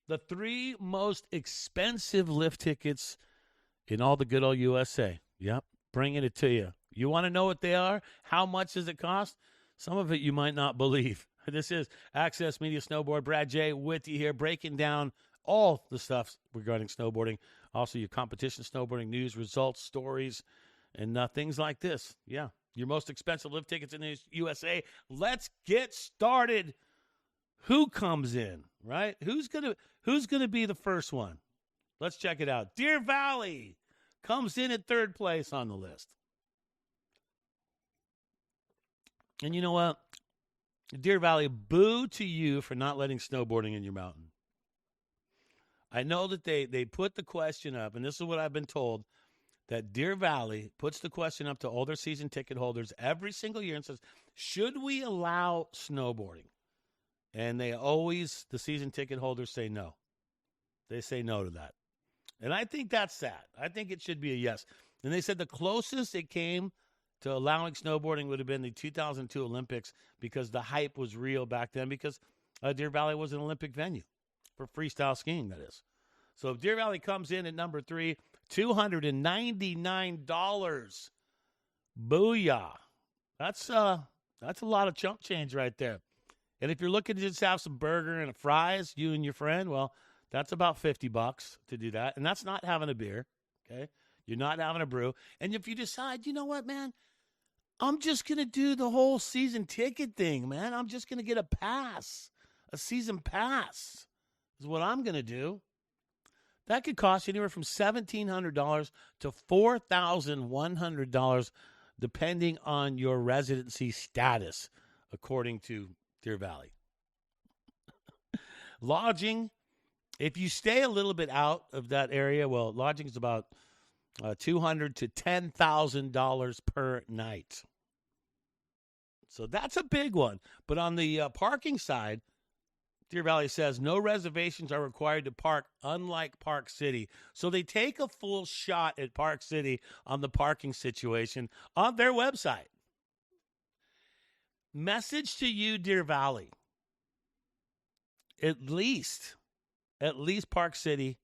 The 3 most expensive lift tickets in all the good old USA. Yep, bringing it to you. You want to know what they are? How much does it cost? Some of it you might not believe. This is Access Media Snowboard. Brad J. with you here, breaking down all the stuff regarding snowboarding. Also, your competition snowboarding news, results, stories, and things like this. Yeah, your most expensive lift tickets in the USA. Let's get started. Who comes in, right? Who's gonna be the first one? Let's check it out. Deer Valley comes in at 3rd place on the list. And you know what? Deer Valley, boo to you for not letting snowboarding in your mountain. I know that they put the question up, and this is what I've been told, that Deer Valley puts the question up to all their season ticket holders every single year and says, should we allow snowboarding? And the season ticket holders say no. They say no to that. And I think that's sad. I think it should be a yes. And they said the closest it came to allowing snowboarding would have been the 2002 Olympics because the hype was real back then because Deer Valley was an Olympic venue for freestyle skiing, that is. So Deer Valley comes in at number 3, $299. Booyah. That's a lot of chump change right there. And if you're looking to just have some burger and fries, you and your friend, well, that's about $50 to do that. And that's not having a beer, okay? You're not having a brew. And if you decide, you know what, man, I'm just going to do the whole season ticket thing, man. I'm just going to get a season pass is what I'm going to do. That could cost you anywhere from $1,700 to $4,100, depending on your residency status, according to Deer Valley. Lodging, if you stay a little bit out of that area, well, lodging is about $200 to $10,000 per night. So that's a big one. But on the parking side, Deer Valley says no reservations are required to park, unlike Park City. So they take a full shot at Park City on the parking situation on their website. Message to you, Deer Valley. At least Park City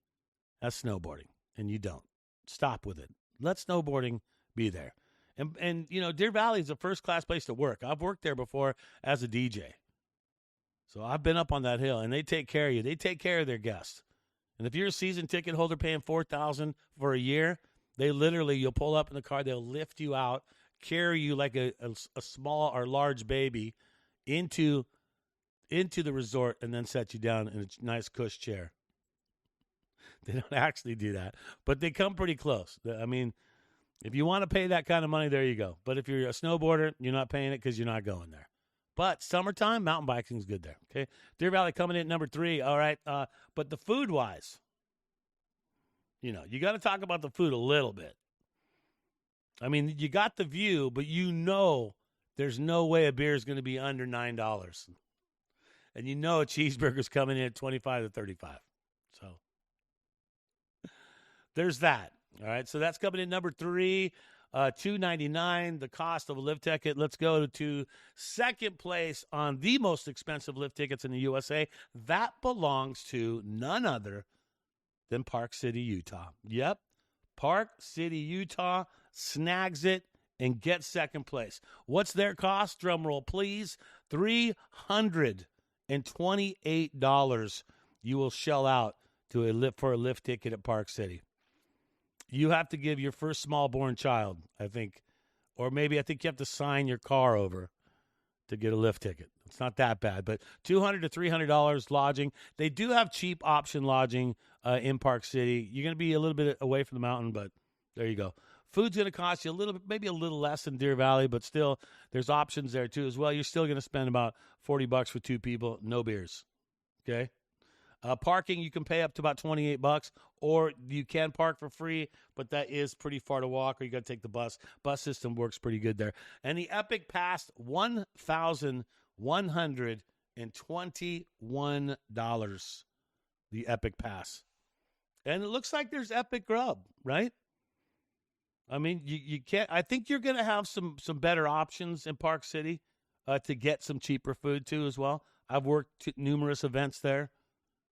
has snowboarding, and you don't. Stop with it. Let snowboarding be there. And you know, Deer Valley is a first-class place to work. I've worked there before as a DJ. So I've been up on that hill, and they take care of you. They take care of their guests. And if you're a season ticket holder paying $4,000 for a year, you'll pull up in the car, they'll lift you out, carry you like a small or large baby into the resort, and then set you down in a nice cush chair. They don't actually do that, but they come pretty close. I mean, if you want to pay that kind of money, there you go. But if you're a snowboarder, you're not paying it because you're not going there. But summertime, mountain biking is good there. Okay, Deer Valley coming in at number 3. All right, but the food-wise, you know, you got to talk about the food a little bit. I mean, you got the view, but you know there's no way a beer is going to be under $9. And you know a cheeseburger's coming in at $25 to $35. So there's that. All right, so that's coming in number 3, $299, the cost of a lift ticket. Let's go to second place on the most expensive lift tickets in the USA. That belongs to none other than Park City, Utah. Yep, Park City, Utah snags it and gets second place. What's their cost? Drum roll, please. $328 you will shell out for a lift ticket at Park City. You have to give your first small-born child, I think, or maybe I think you have to sign your car over to get a lift ticket. It's not that bad, but $200 to $300 lodging. They do have cheap option lodging in Park City. You're going to be a little bit away from the mountain, but there you go. Food's going to cost you a little bit, maybe a little less than Deer Valley, but still, there's options there too as well. You're still going to spend about $40 for 2 people, no beers. Okay. Parking, you can pay up to about $28, or you can park for free, but that is pretty far to walk, or you got to take the bus. Bus system works pretty good there. And the Epic Pass, $1,121. The Epic Pass. And it looks like there's Epic Grub, right? I mean, you can't. I think you're going to have some better options in Park City to get some cheaper food too as well. I've worked numerous events there.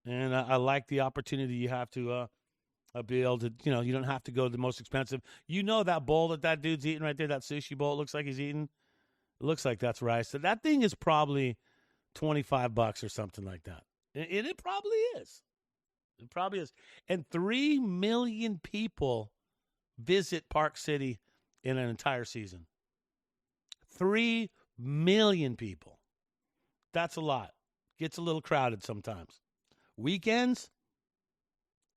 And I like the opportunity you have to be able to, you don't have to go to the most expensive. That bowl that dude's eating right there, that sushi bowl, it looks like he's eating. It looks like that's rice. So that thing is probably $25 or something like that. And it probably is. It probably is. And 3 million people visit Park City in an entire season. 3 million people. That's a lot. Gets a little crowded sometimes. Weekends,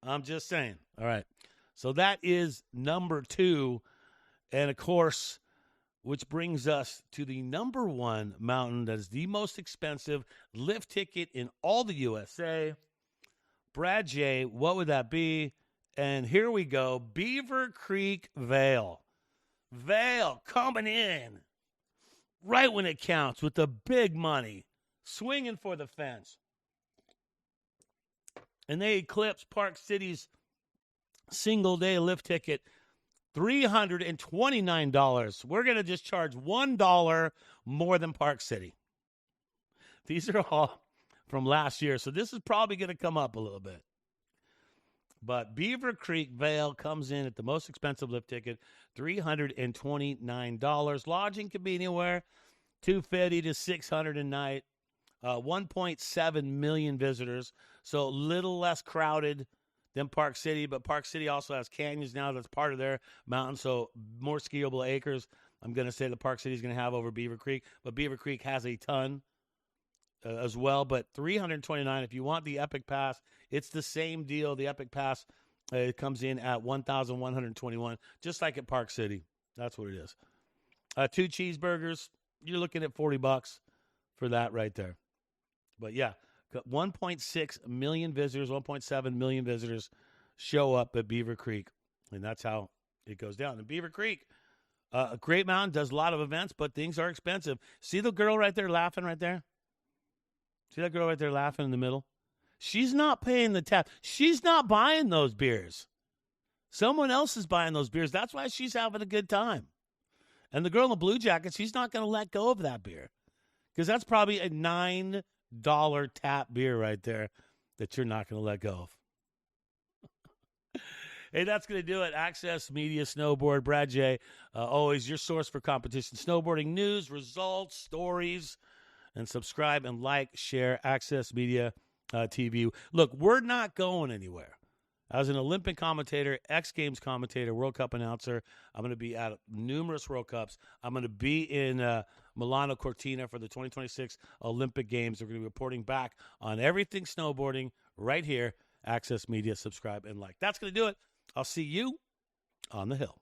I'm just saying. All right. So that is number 2. And, of course, which brings us to the number 1 mountain that is the most expensive lift ticket in all the USA. Brad J., what would that be? And here we go. Beaver Creek Vale. Vale coming in right when it counts with the big money. Swinging for the fence. And they eclipse Park City's single-day lift ticket, $329. We're going to just charge $1 more than Park City. These are all from last year, so this is probably going to come up a little bit. But Beaver Creek Vale comes in at the most expensive lift ticket, $329. Lodging can be anywhere, $250 to $600 a night. 1.7 million visitors, so a little less crowded than Park City, but Park City also has canyons now that's part of their mountain, so more skiable acres. I'm going to say the Park City is going to have over Beaver Creek, but Beaver Creek has a ton as well, but $329. If you want the Epic Pass, it's the same deal. The Epic Pass, it comes in at $1,121, just like at Park City. That's what it is. 2 cheeseburgers, you're looking at $40 for that right there. But, yeah, 1.6 million visitors, 1.7 million visitors show up at Beaver Creek, and that's how it goes down. And Beaver Creek, a great mountain, does a lot of events, but things are expensive. See the girl right there laughing right there? See that girl right there laughing in the middle? She's not paying the tab. She's not buying those beers. Someone else is buying those beers. That's why she's having a good time. And the girl in the blue jacket, she's not going to let go of that beer because that's probably a $9 tap beer right there that you're not going to let go of. Hey, that's going to do it. Access Media Snowboard. Brad J., always your source for competition snowboarding news, results, stories, and subscribe and like, share Access Media TV. Look, we're not going anywhere. As an Olympic commentator, X Games commentator, World Cup announcer, I'm going to be at numerous World Cups. I'm going to be in Milano Cortina for the 2026 Olympic Games. We're going to be reporting back on everything snowboarding right here. Access Media, subscribe and like. That's going to do it. I'll see you on the hill.